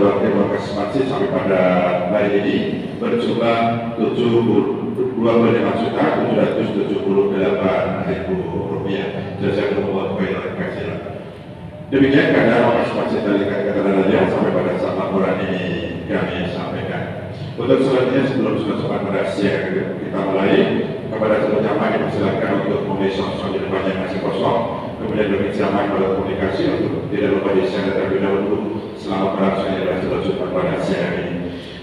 kedua tim lokasi masjid sampai pada hari ini berjumlah 72.778.000 rupiah. Jazakumullah khairan katsiran. Demikian keadaan lokasi masjid dari kata-kata sampai pada saat laporan ini kami sampaikan. Untuk selanjutnya sebelum sempat rahasia kita mulai, kepada seluruh jamaah dipersilakan untuk memilih sosok di depan yang masih kosong, kemudian bagi jamaah pada komunikasi untuk tidak lupa di-share terlebih dahulu selama berlangsungnya adalah sempat rahasia ini.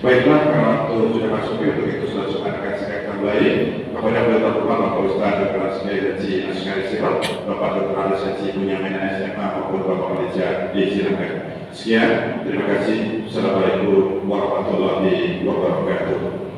Baiklah, karena waktu sudah masuk untuk itu sempat akan saya kembali kepada beliau Bapak Ustaz Dr. Asmi Haji Asyari Sirot, Bapak Dr. Alis Haji Bunyamin SMA maupun Bapak Manajer disilakan. Sekian, terima kasih. Assalamualaikum warahmatullahi wabarakatuh.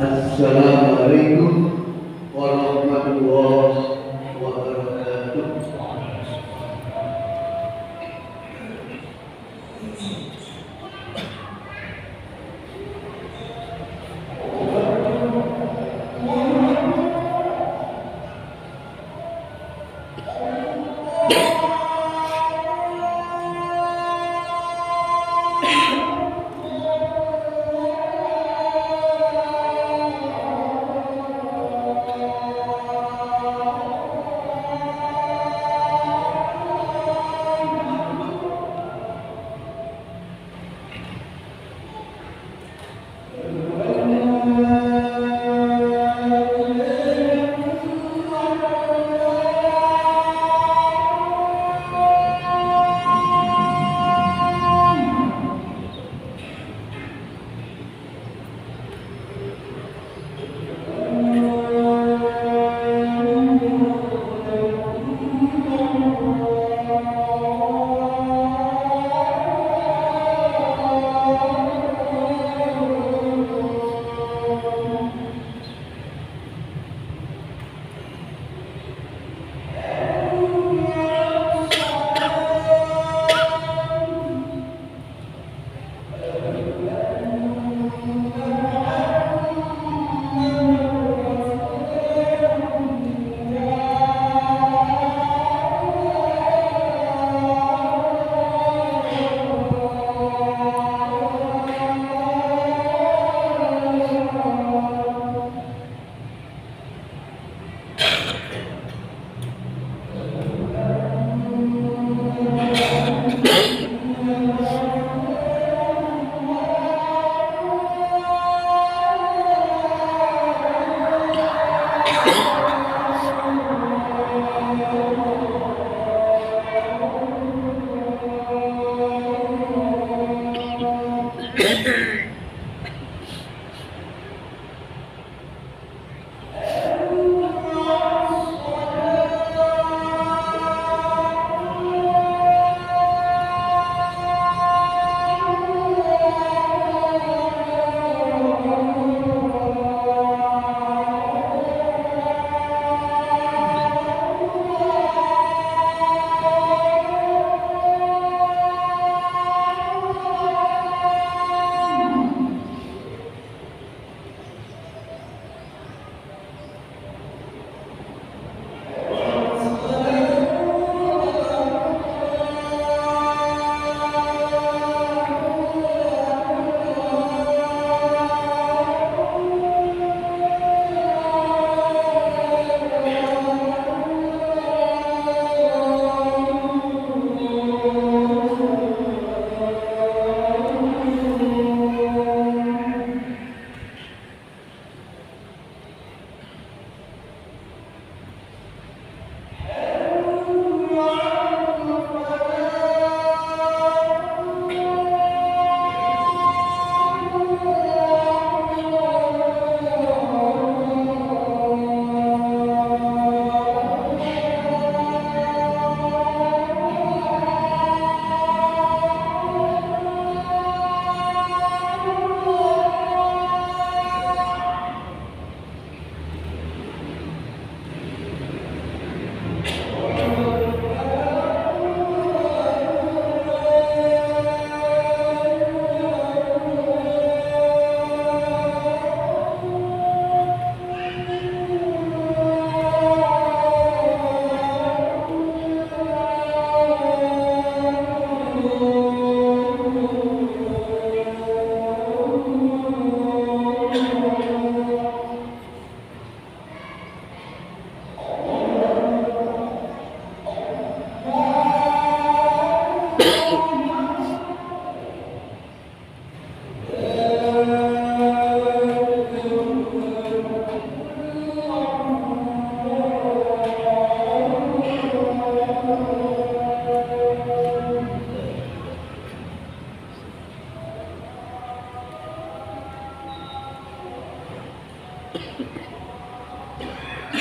Assalamualaikum warahmatullahi wabarakatuh.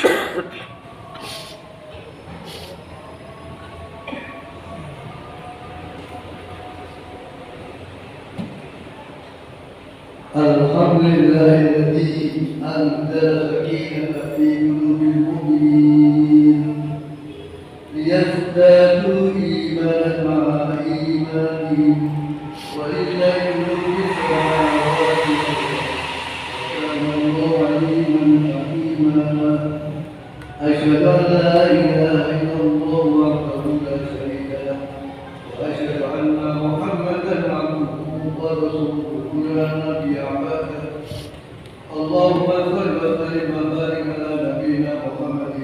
الحمد لله الذي أنزل السكينة في قلوب المؤمنين ليزدادوا إيمانا مع إيمانهم ولله ملك السماوات والأرض وكان الله عليما حكيما أشهد أن لا إله إلا الله وحده لا شريك له وأشهد أن محمدا عبده ورسوله لا نبي بعده اللهم صل وسلم وبارك على نبينا محمد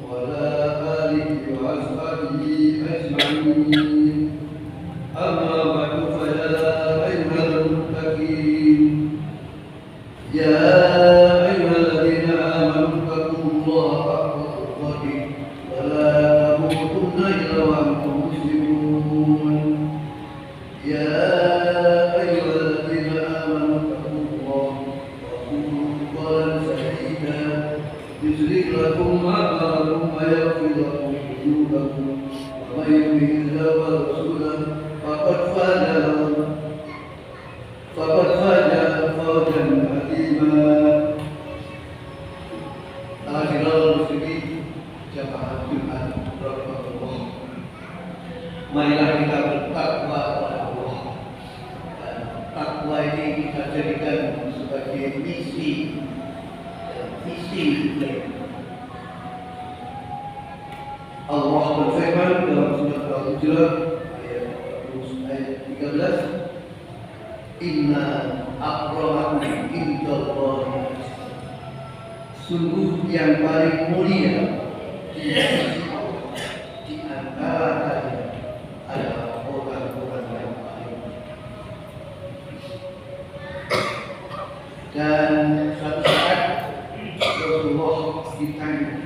وعلى آله وأصحابه أجمعين أما بعد فيا أيها المتقين يا أيها الذين آمنوا اتقوا الله حق تقاته ولا تموتن إلا وأنتم مسلمون يا أيها الذين آمنوا اتقوا الله وقولوا قولا سديدا يصلح لكم أعمالكم ويغفر لكم ذنوبكم ومن يطع الله ورسوله فقد فاز فوزا عظيما. Hadirin muslimin jamaah Jumat rahmatullah. Marilah kita bertakwa kepada Allah. Dan takwa ini kita jadikan sebagai visi hidup. Allah berfirman dalam surat Al-Hujurat ayat 13, Inna akramakum indallahi, sungguh yang paling mulia di sisi Allah di antara kalian adalah orang-orang yang paling. Dan suatu saat Rasulullah ditanya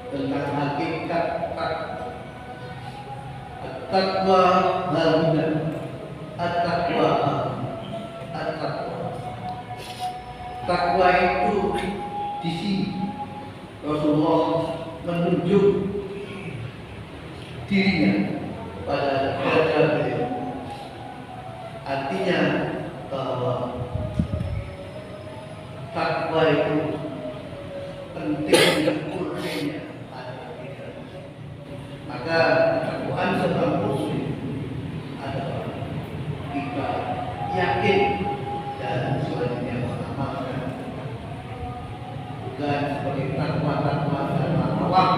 tentang hakikat takwa haruna at-taqwa. Takwa itu di sini Rasulullah menunjuk dirinya pada derajat beliau. Artinya bahwa takwa itu penting dikurninya pada kita. Maka ketakwaan seorang muslim adalah kita yakin dan selanjutnya mengamalkan, bukan seperti takwa dan awam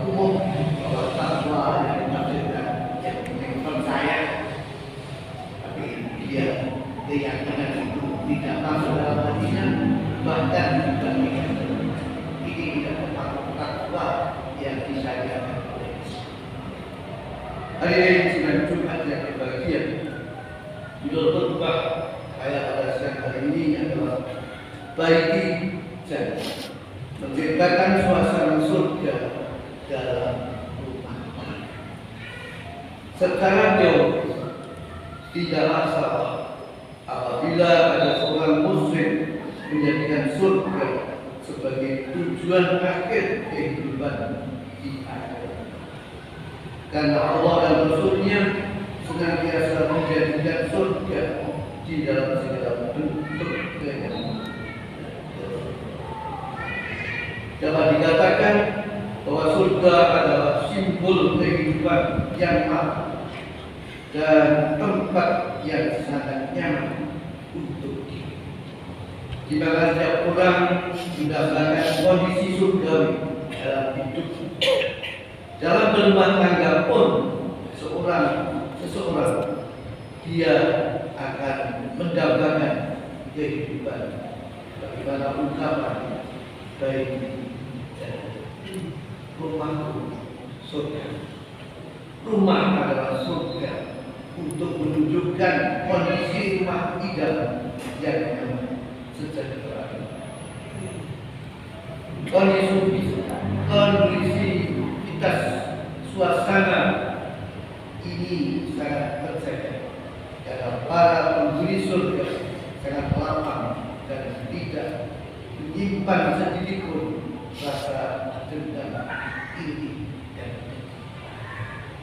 umum bahwa takwa yang dimaksudkan yang percaya, tapi dia keyakinan itu tidak masuk dalam hatinya, bahkan juga tidak. Ini tidak takwa yang disayangkan. Hadirin sidang Jumat yang berbahagia, judul khutbah saya pada siang hari ini adalah baiki dan menciptakan suasana surga dalam rumah. Secara teori tidaklah salah apabila ada seorang muslim menjadikan surga sebagai tujuan akhir kehidupan di akhirat. Karena Allah dan Rasul-Nya senantiasa menjadikan surga di dalam segala bentuk kehidupan. Dapat dikatakan bahwa surga adalah simbol kehidupan yang makmur dan tempat yang sangat nyaman untuk kita. Di mana setiap orang mendapatkan kondisi surgawi dalam hidup. Dalam berumah tangga pun seseorang dia akan mendapatkan kehidupan. Bagaimana ungkapan baik rumahku surga. Rumah adalah surga untuk menunjukkan kondisi rumah idaman yang sejahtera. Kondisivitas suasana ini sangat terjaga karena para penghuni surga sangat lapang dan tidak menyimpan sedikit pun rasa dendam iri dan dengki.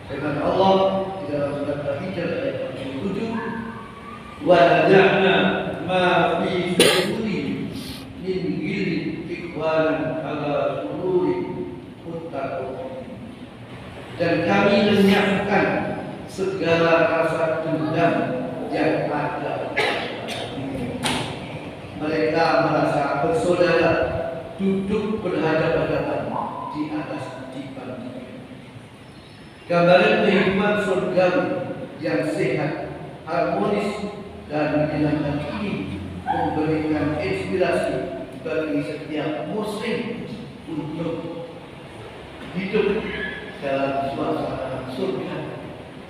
Firman Allah di dalam surat Al-Hijr ayat 7, wa naja'na ma fi sudurihim min ghillin ikhwanan ala sururin muttaqin. Dan kami lenyapkan segala rasa dendam yang ada. Mereka merasa bersaudara, duduk berhadapan-hadapan di atas dipan. Gambaran kehidupan surgawi yang sehat, harmonis, dan menyenangkan ini memberikan inspirasi bagi setiap muslim untuk hidup dalam suasana surga.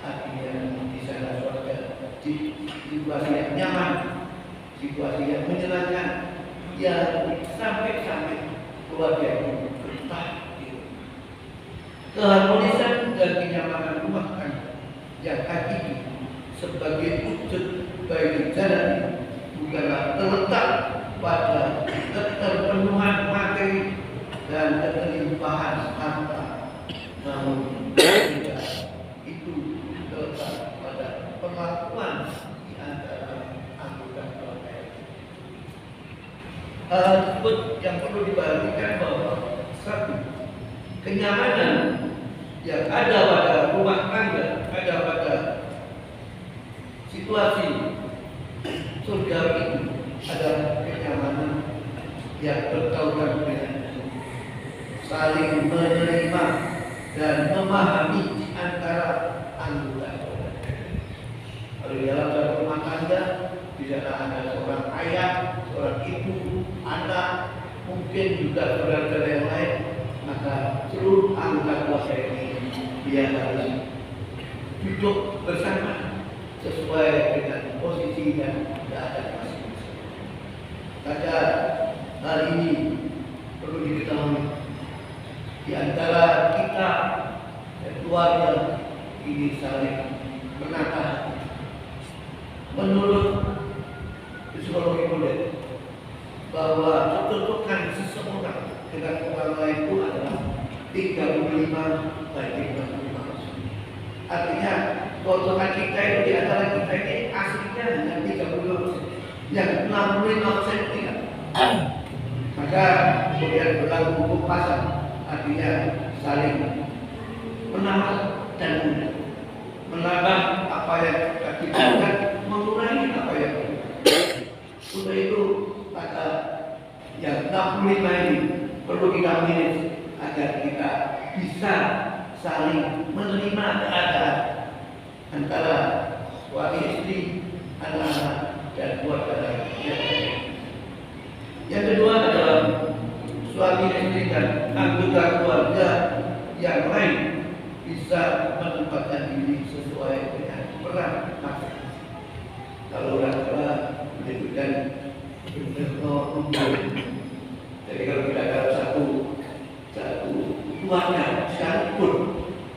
Artinya di sana surga, di situasi yang nyaman, situasi yang menyenangkan, ya sampai keluarga itu betah. Keharmonisan dan kenyamanan rumah tangga yang hakiki sebagai wujud baik jalan bukanlah terletak pada keterpenuhan materi dan keterlimpahan harta, namun juga itu terletak pada pengakuan di antara anggota keluarga. Hal tersebut yang perlu diperhatikan bahwa satu, kenyamanan yang ada pada rumah tangga, ada pada situasi surgawi itu adalah kenyamanan yang berkaitan dengan saling menerima dan memahami di antara anggota. Kalau di dalam rumah tangga, di sana ada seorang ayah, seorang ibu, anak, mungkin juga saudara-saudara yang lain, maka seluruh anggota keluarga ini dia harus duduk bersama sesuai dengan posisi dan keadaan masing-masing. Maka hal ini perlu diketahui di antara kita dan keluarga ini saling menata. Menurut psikologi modern, bahwa kecocokan seseorang dengan orang lain itu adalah 35/55. Artinya kecocokan kita itu di antara kita ini aslinya hanya 35%, yang 65% tidak. Maka kemudian berlaku hukum pasar, artinya saling menambah dan menambah apa yang kita butuhkan, mengurangi apa yang untuk itu kata yang 65 ini perlu kita manage agar kita bisa saling menerima keadaan antara suami istri, anak-anak, dan keluarga yang lain. Yang kedua adalah suami istri dan anggota keluarga yang lain bisa menempatkan diri sesuai dengan peran masing-masing. Kalau orang tua menyebutkan jadi kalau kita dalam satu keluarga sekalipun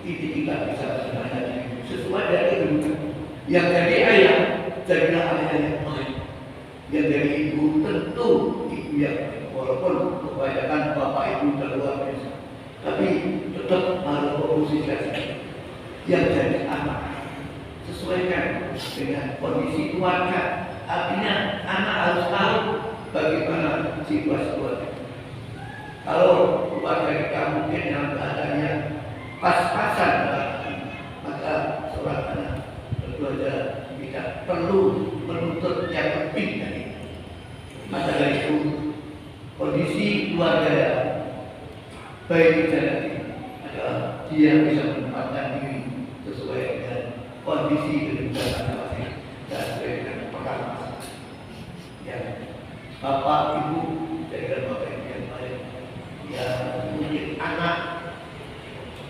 ini kita bisa sebenarnya sesuai dari kedudukan. Yang jadi ayah jadilah ayah yang baik. Yang jadi ibu tentu ibu yang walaupun kebanyakan bapak ibu luar biasa, tapi tetap harus posisi yang jadi anak. Sesuaikan dengan kondisi keluarga. Artinya anak harus tahu bagaimana situasi keluarga. Kalau keluarga kita mungkin yang keadaannya pas-pasan, maka seorang anak tentu saja tidak perlu menuntut yang lebih dari itu. Maka dari itu kondisi keluarga baik jadi adalah dia bisa menempatkan diri sesuai dengan kondisi kehidupan masing-masing dan sesuai dengan peran masing-masing. Ya, bapak ibu jadikan bapak ibu yang baik. Ya, mungkin anak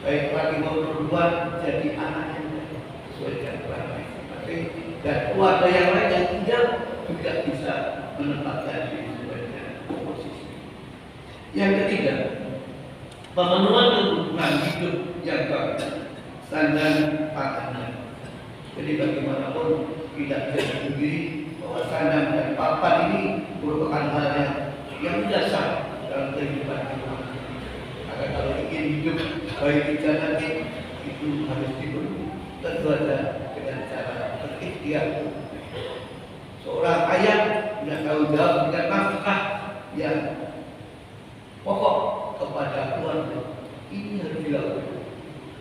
baik laki maupun perempuan jadi anak yang baik sesuai dengan peran masing-masing. Dan keluarga yang lain yang tinggal juga bisa menempatkan diri sesuai dengan posisi. Yang ketiga, pemenuhan kebutuhan hidup yang baik standar makanan. Jadi bagaimanapun tidak bisa dipungkiri bahwa sandang dan papan ini merupakan hal yang dasar dalam kehidupan kita. hidup baik kita nanti itu harus diberi. Tentu ada dengan cara berikhtiar. Seorang ayah punya tanggung jawab dengan nafkah yang pokok kepada keluarga. Ini harus dilakukan.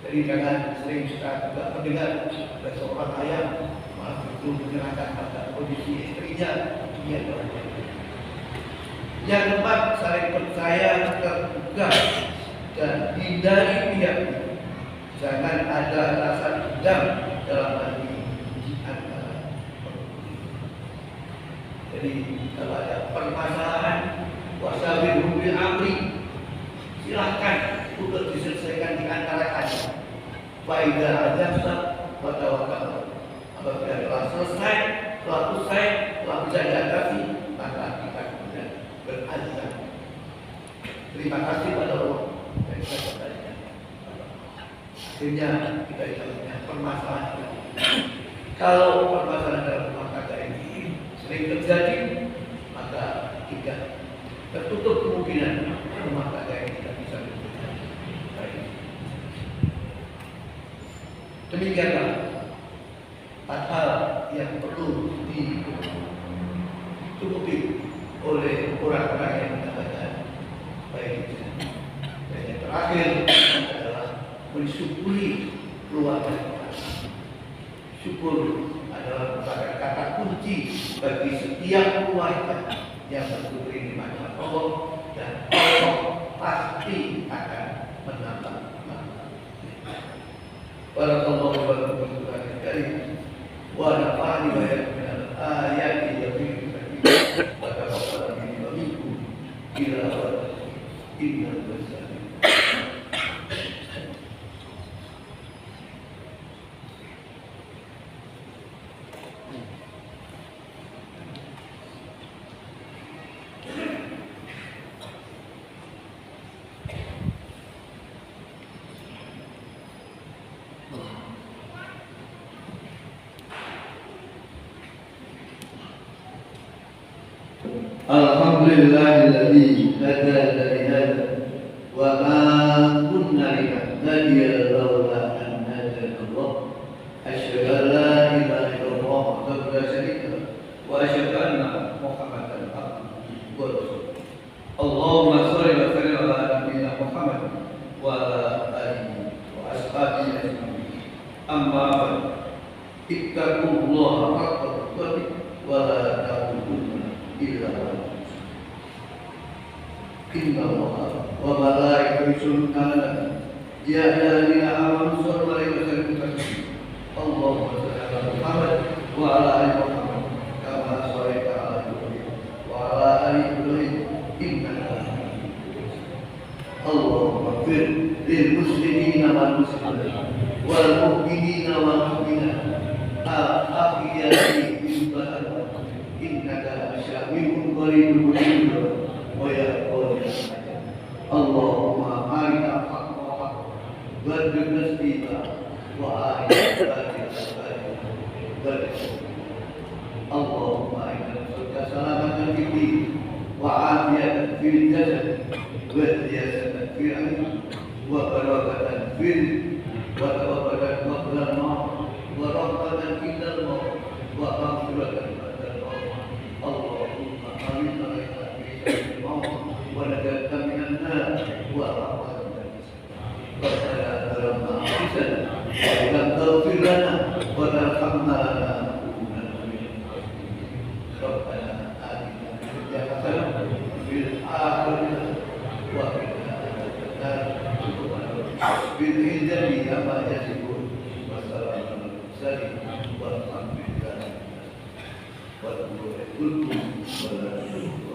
Jadi jangan sering kita juga mendengar ada seorang ayah malah itu menyerahkan pada kondisi istrinya. Dia yang keempat, saling percaya, terbuka dan hindari pihak. Jangan ada rasa dendam dalam hati antara. Jadi kalau ada permasalahan wasabirhum bil amri, silahkan untuk diselesaikan di antara kalian. Faidah azabta wa tawakkal. Apabila telah selesai, telah usai, telah bisa diatasi, maka kita kemudian berazam. Terima kasih pada Allah dan kepada akhirnya kita punya permasalahan. Kalau permasalahan dalam rumah tangga ini sering terjadi, maka tidak tertutup kemungkinan rumah tangga ini tidak bisa berjalan baik. Demikianlah hal yang perlu dicukupi oleh orang-orang yang mendapatkan baik. Dan yang terakhir adalah mensyukuri keluarga. Syukur adalah merupakan kata kunci bagi setiap keluarga yang bersyukur nikmat Allah, dan Allah pasti akan menambah. Barakallahu wa lakum fil Qur'anil Karim wa nafa'ani wa iyyakum min al-ayati wa dhikri wa taqabbal minni wa minkum ila innal muslimin. Alhamdulillahilladzi hadana li hadza wa ma kunna linahtadiya laula an hadana Allah. Asyhadu an la ilaha illallah wahdahu la syarika lahu wa asyhadu anna Muhammadan abduhu wa rasuluh. Allahumma shalli wa sallim ala nabiyyina Muhammad wa ala alihi wa ashabihi ajma'in. Amma ba'd. Ittaqullaha haqqa tuqatih wa la tamutunna illa inna Allah wa malaikatahu yusalluna ya ayyuhallazina amanu sallu alaihi wa sallimu taslima. Allahumma shalli ala Muhammad wa ala ali Muhammad kama shallaita ala Ibrahim wa ala ali Ibrahim innaka Hamidum Majid. Allahumma ighfir lil muslimina wal muslimat wal mu'minina wal mu'minat al-ahya'i minhum innaka sami'un qaribun mujib wa ya Allahumma arina haqqa haqqa warzuqna ittiba'ah wa arina batila. Allahumma inna nas'aluka salamatan fid din wa afiyatan fil jasad wa ziyadatan fil ilm wa barakatan fil wa tawbatan qabla al-maut wa rahmatan indal maut wa maghfiratan ba'dal maut. Allahumma arina ونجاة من النار ورحمة ربنا ظلمنا أنفسنا وإن لم تغفر لنا وترحمنا لنكونن من الخاسرين. ربنا آتنا في الدنيا حسنة وفي الآخرة وقنا عذاب النار. بالعزة عما يصفون وسلام على المرسلين والحمد لله. ولا تقولوا ولا تقولوا